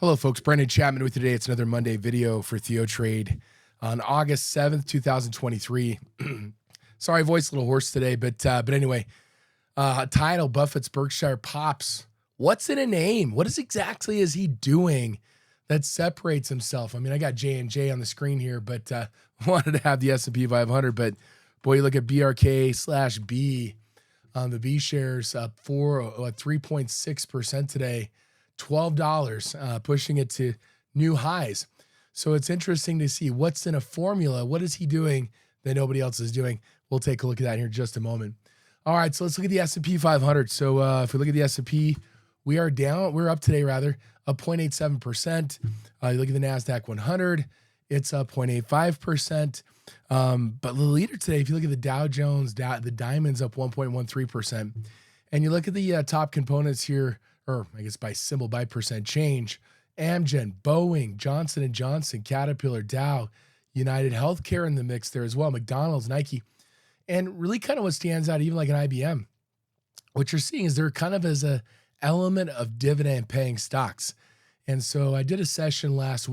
Hello, folks. Brendan Chapman with you today. It's another Monday video for TheoTrade on August 7th, 2023. Sorry, voice a little hoarse today, but anyway, title, Buffett's Berkshire pops. What's in a name? What exactly is he doing that separates himself? I mean, I got J&J on the screen here, but wanted to have the S&P 500. But boy, you look at BRK/B, the B shares up 3.6% today. $12, pushing it to new highs. So it's interesting to see what's in a formula. What is he doing that nobody else is doing? We'll take a look at that here in just a moment. All right, so let's look at the S&P 500. So if we look at the S&P, we are down. We're up today, rather, up 0.87%. You look at the Nasdaq 100, it's up 0.85%. But the leader today, if you look at the Dow Jones, the diamond's up 1.13%. And you look at the top components here, or I guess by symbol, by percent change, Amgen, Boeing, Johnson & Johnson, Caterpillar, Dow, United Healthcare in the mix there as well, McDonald's, Nike. And really kind of what stands out, even like an IBM, what you're seeing is there kind of is a element of dividend paying stocks. And so I did a session last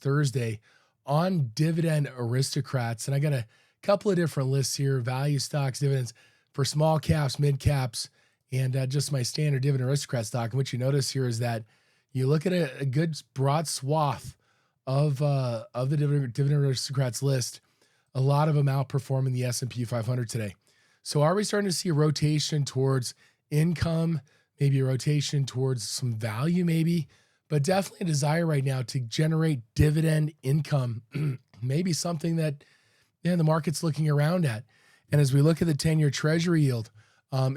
Thursday, on dividend aristocrats. And I got a couple of different lists here, value stocks, dividends for small caps, mid caps, and just my standard dividend aristocrat stock. And what you notice here is that you look at a good broad swath of the dividend aristocrats list. A lot of them outperforming the S&P 500 today. So are we starting to see a rotation towards income, maybe a rotation towards some value maybe, but definitely a desire right now to generate dividend income, maybe something that the market's looking around at. And as we look at the 10-year treasury yield,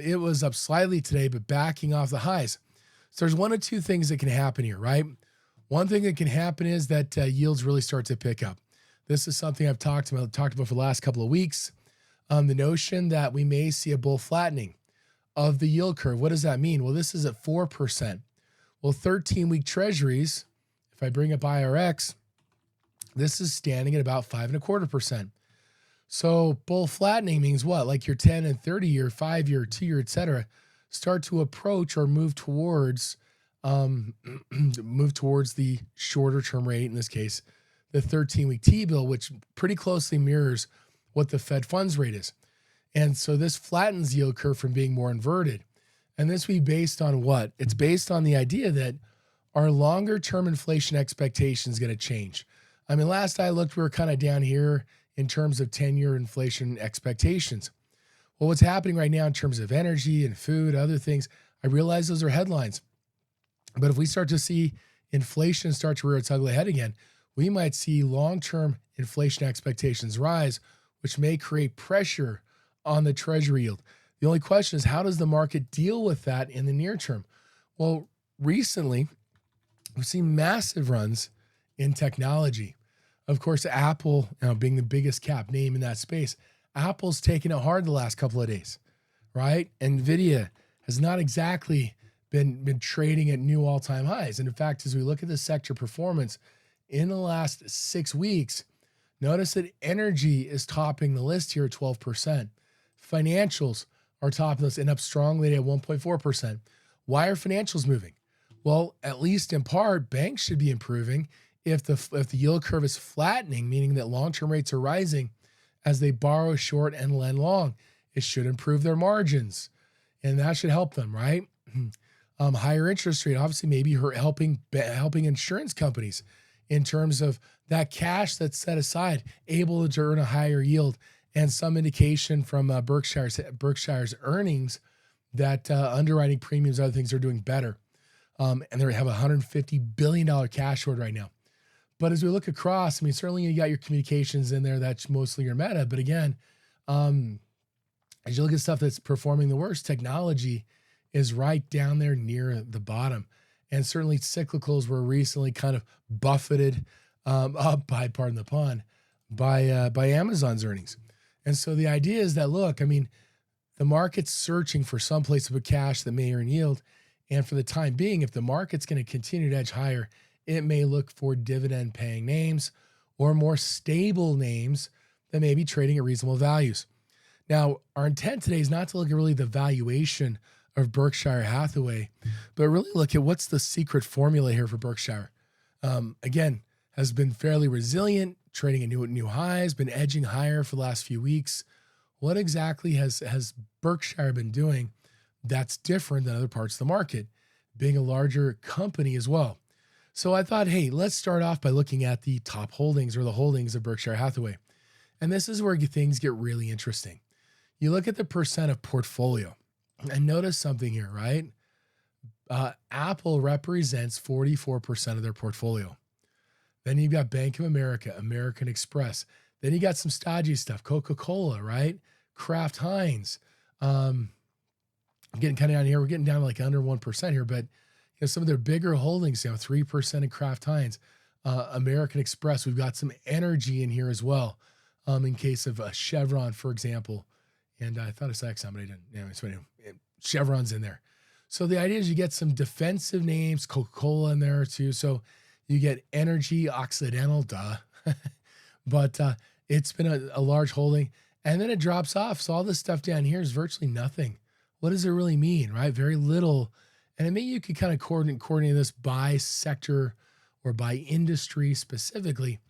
it was up slightly today, but backing off the highs. So there's one of two things that can happen here, right? One thing that can happen is that yields really start to pick up. This is something I've talked about for the last couple of weeks. The notion that we may see a bull flattening of the yield curve. What does that mean? Well, this is at 4%. Well, 13-week treasuries, if I bring up IRX, this is standing at about 5.25%. So bull flattening means what? Like your 10 and 30-year, 5-year, 2-year, et cetera, start to approach or move towards the shorter term rate, in this case, the 13-week T-bill, which pretty closely mirrors what the Fed funds rate is. And so this flattens the yield curve from being more inverted. And this will be based on what? It's based on the idea that our longer term inflation expectation is going to change. I mean, last I looked, we were kind of down here in terms of 10-year inflation expectations. Well, what's happening right now in terms of energy and food, other things, I realize those are headlines. But if we start to see inflation start to rear its ugly head again, we might see long-term inflation expectations rise, which may create pressure on the treasury yield. The only question is, how does the market deal with that in the near term? Well, recently, we've seen massive runs in technology. Of course, Apple, being the biggest cap name in that space, Apple's taken it hard the last couple of days, right? NVIDIA has not exactly been trading at new all-time highs. And in fact, as we look at the sector performance in the last 6 weeks, notice that energy is topping the list here at 12%. Financials are topping this and up strongly at 1.4%. Why are financials moving? Well, at least in part, banks should be improving. If the yield curve is flattening, meaning that long-term rates are rising as they borrow short and lend long, it should improve their margins, and that should help them, right? Higher interest rate, obviously, maybe helping insurance companies in terms of that cash that's set aside, able to earn a higher yield, and some indication from Berkshire's earnings that underwriting premiums, other things are doing better. And they have a $150 billion cash hoard right now. But as we look across, I mean, certainly you got your communications in there. That's mostly your meta. But again, as you look at stuff that's performing the worst, technology is right down there near the bottom. And certainly cyclicals were recently kind of buffeted up by, pardon the pun, by Amazon's earnings. And so the idea is that, look, I mean, the market's searching for some place to put cash that may earn yield. And for the time being, if the market's going to continue to edge higher, it may look for dividend-paying names or more stable names that may be trading at reasonable values. Now, our intent today is not to look at really the valuation of Berkshire Hathaway, but really look at what's the secret formula here for Berkshire. Again, has been fairly resilient, trading at new highs, been edging higher for the last few weeks. What exactly has Berkshire been doing that's different than other parts of the market, being a larger company as well? So I thought, hey, let's start off by looking at the top holdings or the holdings of Berkshire Hathaway. And this is where things get really interesting. You look at the percent of portfolio and notice something here, right? Apple represents 44% of their portfolio. Then you've got Bank of America, American Express. Then you got some stodgy stuff, Coca-Cola, right? Kraft Heinz. I'm getting kind of down here. We're getting down to like under 1% here, but some of their bigger holdings, 3% in Kraft Heinz, American Express. We've got some energy in here as well, in case of Chevron, for example. And I thought I saw Exxon, but I didn't. Anyway, so Chevron's in there. So the idea is you get some defensive names, Coca-Cola in there too. So you get energy, Occidental, duh. But it's been a large holding. And then it drops off. So all this stuff down here is virtually nothing. What does it really mean, right? Very little. And I mean, you could kind of coordinate this by sector or by industry specifically.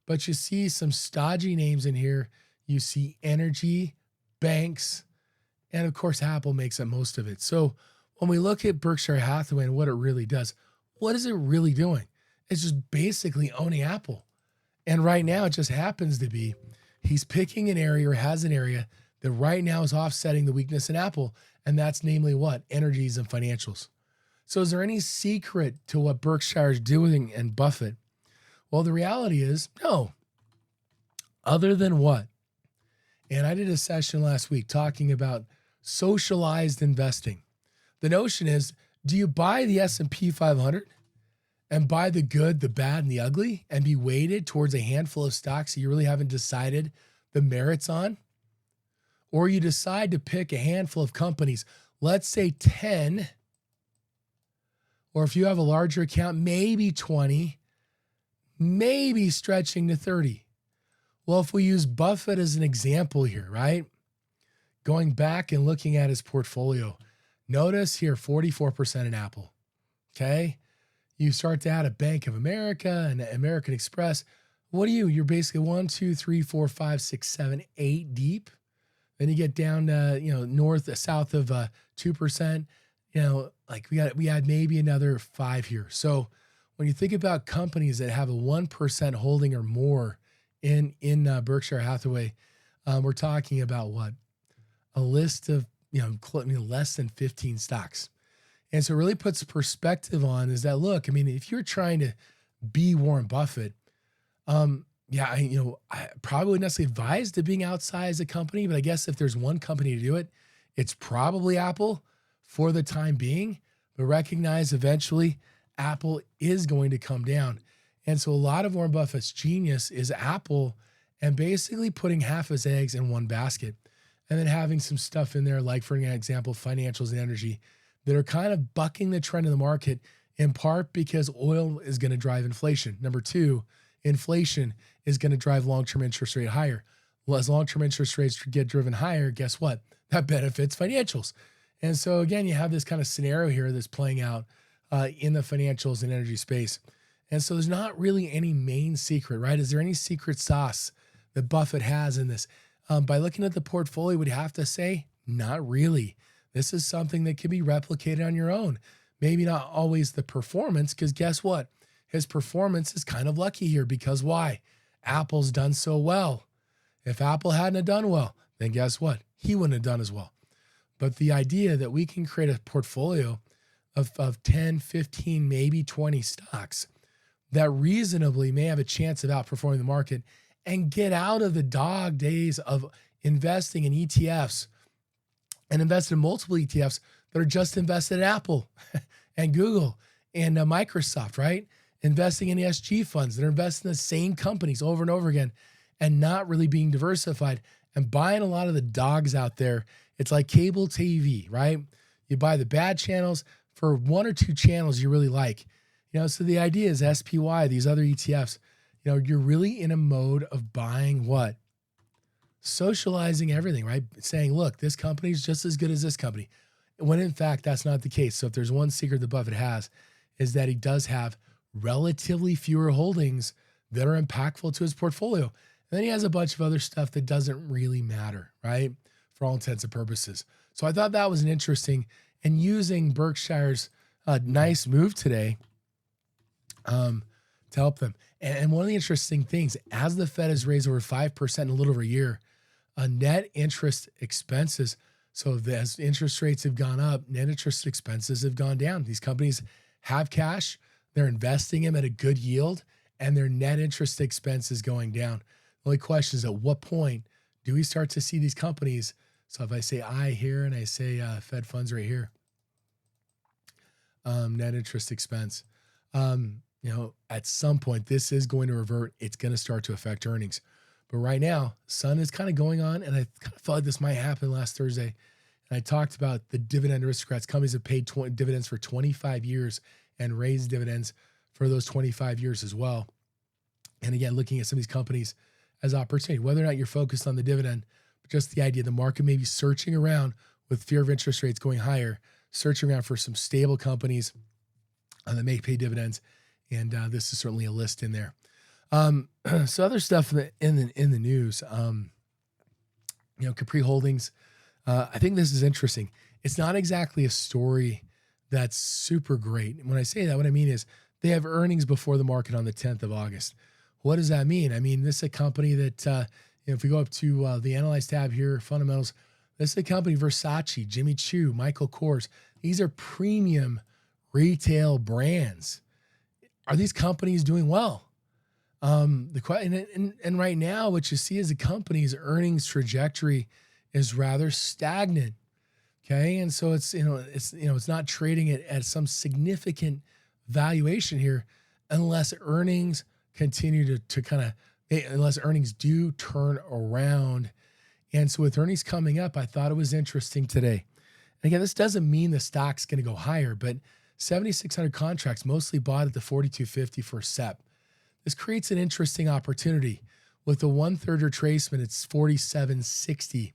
But you see some stodgy names in here. You see energy, banks, and of course, Apple makes up most of it. So when we look at Berkshire Hathaway and what it really does, what is it really doing? It's just basically owning Apple. And right now, it just happens to be he's picking an area or has an area that right now is offsetting the weakness in Apple. And that's namely what? Energies and financials. So is there any secret to what Berkshire is doing and Buffett? Well, the reality is no. Other than what? And I did a session last week talking about socialized investing. The notion is, do you buy the S&P 500 and buy the good, the bad, and the ugly and be weighted towards a handful of stocks that you really haven't decided the merits on? Or you decide to pick a handful of companies, let's say 10, or if you have a larger account, maybe 20, maybe stretching to 30. Well, if we use Buffett as an example here, right? Going back and looking at his portfolio, notice here 44% in Apple, okay? You start to add a Bank of America and American Express. What are you? You're basically 1, 2, 3, 4, 5, 6, 7, 8 deep. Then you get down to, south of 2%, like we had maybe another 5 here. So when you think about companies that have a 1% holding or more in Berkshire Hathaway, we're talking about what? A list of, less than 15 stocks. And so it really puts perspective on is that, look, I mean, if you're trying to be Warren Buffett, I probably wouldn't necessarily advise to being outside a company, but I guess if there's one company to do it, it's probably Apple for the time being, but recognize eventually Apple is going to come down. And so a lot of Warren Buffett's genius is Apple and basically putting half his eggs in one basket and then having some stuff in there, like for an example, financials and energy that are kind of bucking the trend in the market in part because oil is going to drive inflation. Number two, inflation is going to drive long-term interest rate higher. Well, as long-term interest rates get driven higher, guess what? That benefits financials. And so again, you have this kind of scenario here that's playing out in the financials and energy space. And so there's not really any main secret, right? Is there any secret sauce that Buffett has in this? By looking at the portfolio, would you have to say, not really. This is something that can be replicated on your own. Maybe not always the performance, because guess what? His performance is kind of lucky here because why? Apple's done so well. If Apple hadn't have done well, then guess what? He wouldn't have done as well. But the idea that we can create a portfolio of 10, 15, maybe 20 stocks that reasonably may have a chance of outperforming the market and get out of the dog days of investing in ETFs and invest in multiple ETFs that are just invested in Apple and Google and Microsoft, right? Investing in ESG funds that are investing in the same companies over and over again and not really being diversified and buying a lot of the dogs out there. It's like cable TV, right? You buy the bad channels for 1 or 2 channels you really like. So the idea is SPY, these other ETFs, you're really in a mode of buying what? Socializing everything, right? Saying, look, this company is just as good as this company. When in fact, that's not the case. So if there's one secret that Buffett has, is that he does have relatively fewer holdings that are impactful to his portfolio. And then he has a bunch of other stuff that doesn't really matter, right? For all intents and purposes. So I thought that was an interesting, and using Berkshire's nice move today to help them. And one of the interesting things, as the Fed has raised over 5% in a little over a year, net interest expenses, so as interest rates have gone up, net interest expenses have gone down. These companies have cash, they're investing them at a good yield, and their net interest expense is going down. The only question is, at what point do we start to see these companies? So if I say I here and I say Fed funds right here, net interest expense, at some point this is going to revert. It's going to start to affect earnings. But right now, sun is kind of going on, and I kind of felt like this might happen last Thursday. And I talked about the dividend aristocrats, companies that paid dividends for 25 years and raised dividends for those 25 years as well. And again, looking at some of these companies as opportunity, whether or not you're focused on the dividend, but just the idea the market may be searching around with fear of interest rates going higher, searching around for some stable companies that may pay dividends. And this is certainly a list in there. So other stuff in the news, Capri Holdings. I think this is interesting. It's not exactly a story that's super great. When I say that, what I mean is they have earnings before the market on the 10th of August. What does that mean? I mean, this is a company that, if we go up to the Analyze tab here, fundamentals, this is a company, Versace, Jimmy Choo, Michael Kors. These are premium retail brands. Are these companies doing well? And right now, what you see is the company's earnings trajectory is rather stagnant. Okay. And so it's not trading at some significant valuation here unless earnings continue unless earnings do turn around. And so with earnings coming up, I thought it was interesting today. And again, this doesn't mean the stock's going to go higher, but 7,600 contracts mostly bought at the 42.50 for SEP. This creates an interesting opportunity. With the 1/3 retracement, it's 47.60.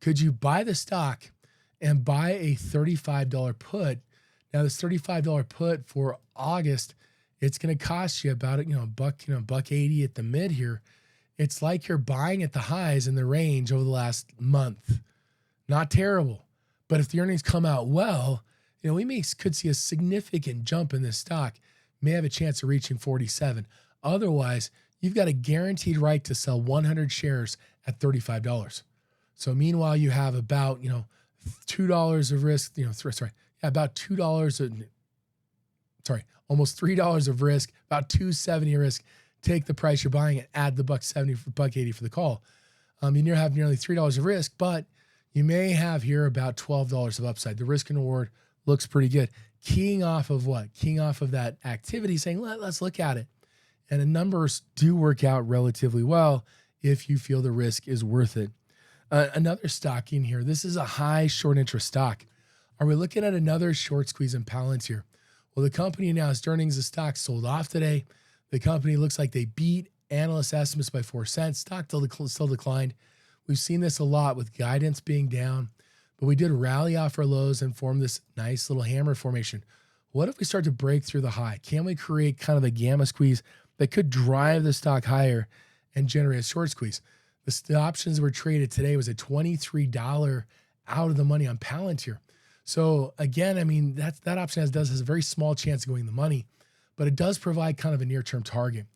Could you buy the stock and buy a $35 put? Now, this $35 put for August, it's going to cost you about $1.80 at the mid here. It's like you're buying at the highs in the range over the last month. Not terrible, but if the earnings come out well, we could see a significant jump in this stock. May have a chance of reaching 47. Otherwise, you've got a guaranteed right to sell 100 shares at $35. So meanwhile, you have about, $2 of risk, about almost $3 of risk, about $2.70 of risk. Take the price you're buying it, add the $1.70 for $1.80 for the call. You have nearly $3 of risk, but you may have here about $12 of upside. The risk and reward looks pretty good. Keying off of what? Keying off of that activity, saying, let's look at it. And the numbers do work out relatively well if you feel the risk is worth it. Another stock in here. This is a high short interest stock. Are we looking at another short squeeze in Palantir? Well, the company announced earnings. The stock sold off today. The company looks like they beat analyst estimates by 4 cents. Stock still declined. We've seen this a lot with guidance being down, but we did rally off our lows and form this nice little hammer formation. What if we start to break through the high? Can we create kind of a gamma squeeze that could drive the stock higher and generate a short squeeze? The options were traded today was a $23 out of the money on Palantir. So again, I mean, that option has a very small chance of going in the money, but it does provide kind of a near-term target.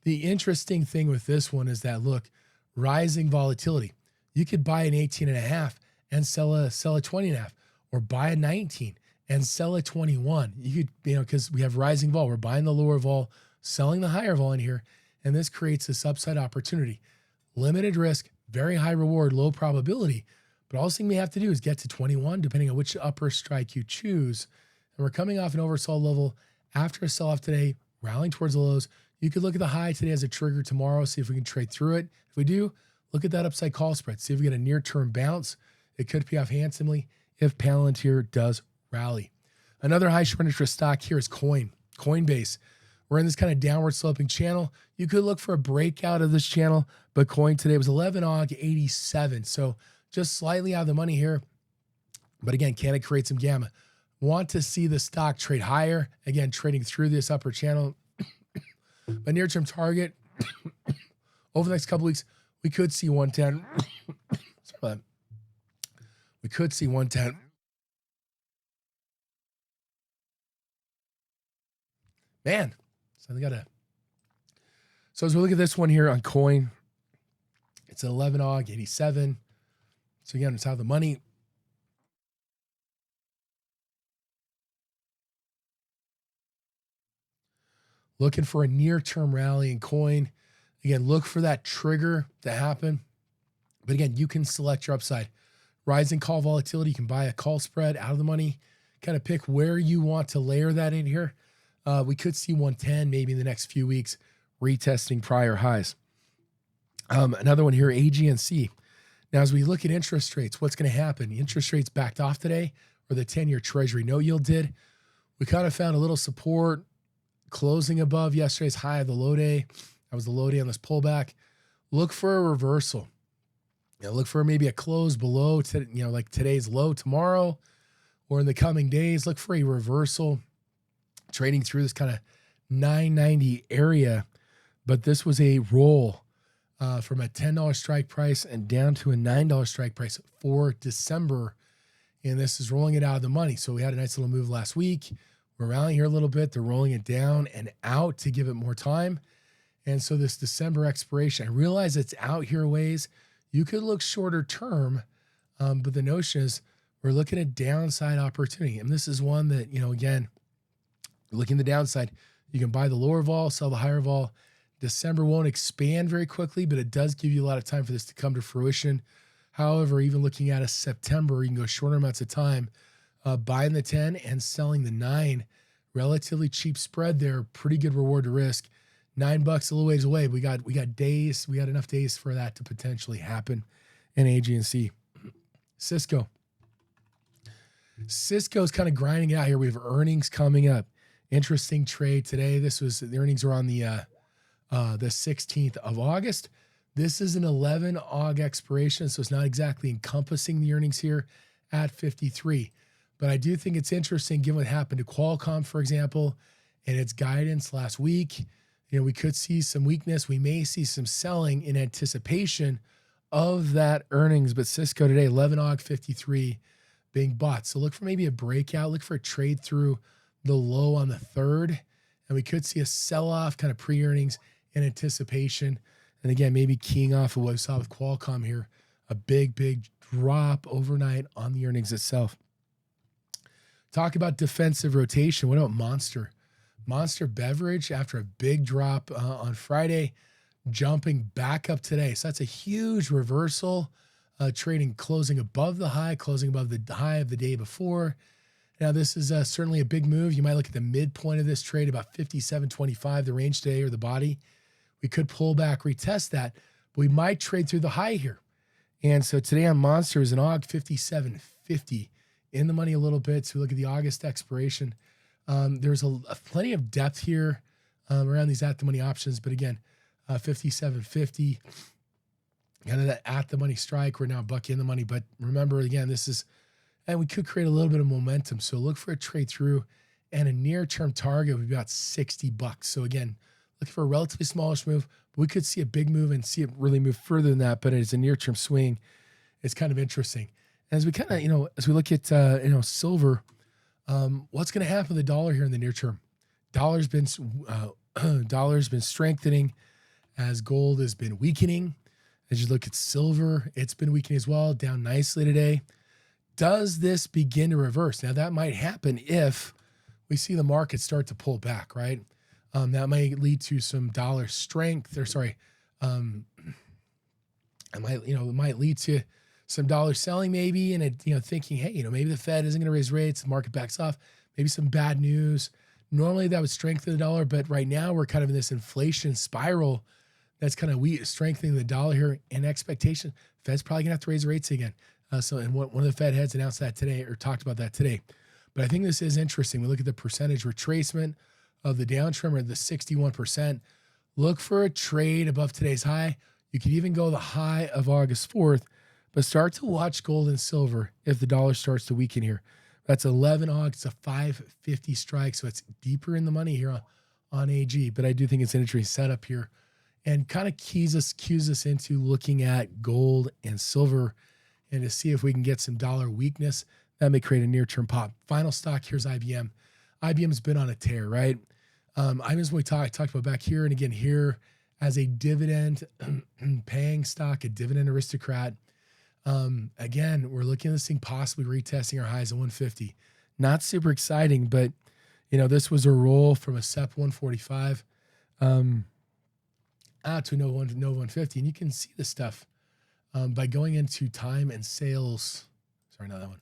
The interesting thing with this one is that, look, rising volatility. You could buy an 18.5 and sell a 20.5, or buy a 19 and sell a 21. You could, because we have rising vol. We're buying the lower vol, selling the higher vol in here, and this creates this upside opportunity. Limited risk, very high reward, low probability. But all this thing we have to do is get to 21, depending on which upper strike you choose. And we're coming off an oversold level after a sell-off today, rallying towards the lows. You could look at the high today as a trigger tomorrow, see if we can trade through it. If we do, look at that upside call spread. See if we get a near-term bounce. It could pay off handsomely if Palantir does rally. Another high short interest stock here is Coinbase. We're in this kind of downward sloping channel. You could look for a breakout of this channel, but coin today was 11 AUG 87. So just slightly out of the money here. But again, can it create some gamma? Want to see the stock trade higher? Again, trading through this upper channel. But near-term target over the next couple weeks, we could see 110. Sorry about that. We could see 110. Man, so they got a. So as we look at this one here on coin, it's an 11 AUG 87. So again, it's out of the money. Looking for a near-term rally in coin. Again, look for that trigger to happen. But again, you can select your upside. Rising call volatility, you can buy a call spread out of the money. Kind of pick where you want to layer that in here. We could see 110 maybe in the next few weeks, retesting prior highs. Another one here, AGNC. Now, as we look at interest rates, what's going to happen? The interest rates backed off today, or the 10-year Treasury note yield did. We kind of found a little support closing above yesterday's high of the low day. That was the low day on this pullback. Look for a reversal. Look for maybe a close below, like today's low tomorrow or in the coming days. Look for a reversal trading through this kind of 990 area. But this was a roll from a $10 strike price and down to a $9 strike price for December. And this is rolling it out of the money. So we had a nice little move last week. We're rallying here a little bit. They're rolling it down and out to give it more time. And so this December expiration, I realize it's out here a ways. You could look shorter term, but the notion is we're looking at downside opportunity. And this is one that, again, looking at the downside, you can buy the lower vol, sell the higher vol. December won't expand very quickly, but it does give you a lot of time for this to come to fruition. However, even looking at a September, you can go shorter amounts of time, buying the 10 and selling the 9. Relatively cheap spread there, pretty good reward to risk. $9 a little ways away. We got days. We got enough days for that to potentially happen in AGNC. Cisco. Cisco's kind of grinding it out here. We have earnings coming up. Interesting trade today. The earnings are on the 16th of August. This is an 11 AUG expiration, so it's not exactly encompassing the earnings here at 53. But I do think it's interesting given what happened to Qualcomm, for example, and its guidance last week. We could see some weakness. We may see some selling in anticipation of that earnings. But Cisco today, 11 AUG 53 being bought. So look for maybe a breakout. Look for a trade through the low on the 3rd. And we could see a sell-off kind of pre-earnings in anticipation. And again, maybe keying off of what we saw with Qualcomm here. A big, big drop overnight on the earnings itself. Talk about defensive rotation. What about Monster? Monster Beverage, after a big drop on Friday, jumping back up today. So that's a huge reversal, trading closing above the high, closing above the high of the day before. Now, this is certainly a big move. You might look at the midpoint of this trade, about 57.25, the range today or the body. We could pull back, retest that, but we might trade through the high here. And so today on Monster is an AUG 57.50, in the money a little bit. So we look at the August expiration. There's plenty of depth here around these at-the-money options. But again, 57.50, kind of that at-the-money strike. We're now $1 in the money. But remember, again, and we could create a little bit of momentum. So look for a trade through, and a near-term target would be about $60. So again, looking for a relatively smallish move. But we could see a big move and see it really move further than that. But it's a near-term swing. It's kind of interesting. And as we kind of, as we look at, silver, what's going to happen with the dollar here in the near term? Dollar's been strengthening as gold has been weakening. As you look at silver, it's been weakening as well, down nicely today. Does this begin to reverse? Now, that might happen if we see the market start to pull back, right? That might lead to some dollar strength, it might lead to some dollar selling maybe, and thinking, hey, maybe the Fed isn't going to raise rates, the market backs off, maybe some bad news. Normally that would strengthen the dollar, but right now we're kind of in this inflation spiral that's kind of strengthening the dollar here in expectation. Fed's probably gonna have to raise rates again. And one of the Fed heads announced that today, or talked about that today. But I think this is interesting. We look at the percentage retracement of the downtrend, or the 61%. Look for a trade above today's high. You could even go the high of August 4th, but start to watch gold and silver if the dollar starts to weaken here. That's 11 AUG. It's a 550 strike, so it's deeper in the money here on AG, but I do think it's an interesting setup here and kind of cues us into looking at gold and silver and to see if we can get some dollar weakness. That may create a near-term pop. Final stock, here's IBM. IBM's been on a tear, right? IBM's what I talked about back here and again here as a dividend paying stock, a dividend aristocrat. Again, we're looking at this thing possibly retesting our highs at 150. Not super exciting, but this was a roll from a SEP 145 out to no 150. And you can see the stuff by going into time and sales. Sorry, not that one.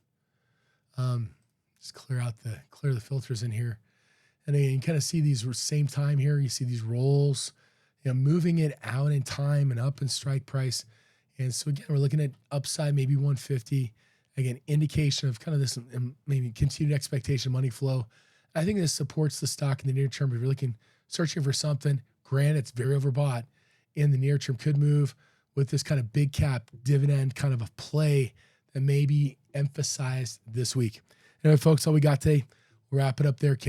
Just clear the filters in here. And then you can kind of see these same time here. You see these rolls, moving it out in time and up in strike price. And so again, we're looking at upside, maybe 150. Again, indication of kind of this maybe continued expectation of money flow. I think this supports the stock in the near term. If you're searching for something, granted, it's very overbought in the near term, could move with this kind of big cap dividend kind of a play that may be emphasized this week. Anyway, folks, all we got today. We'll wrap it up there. Catch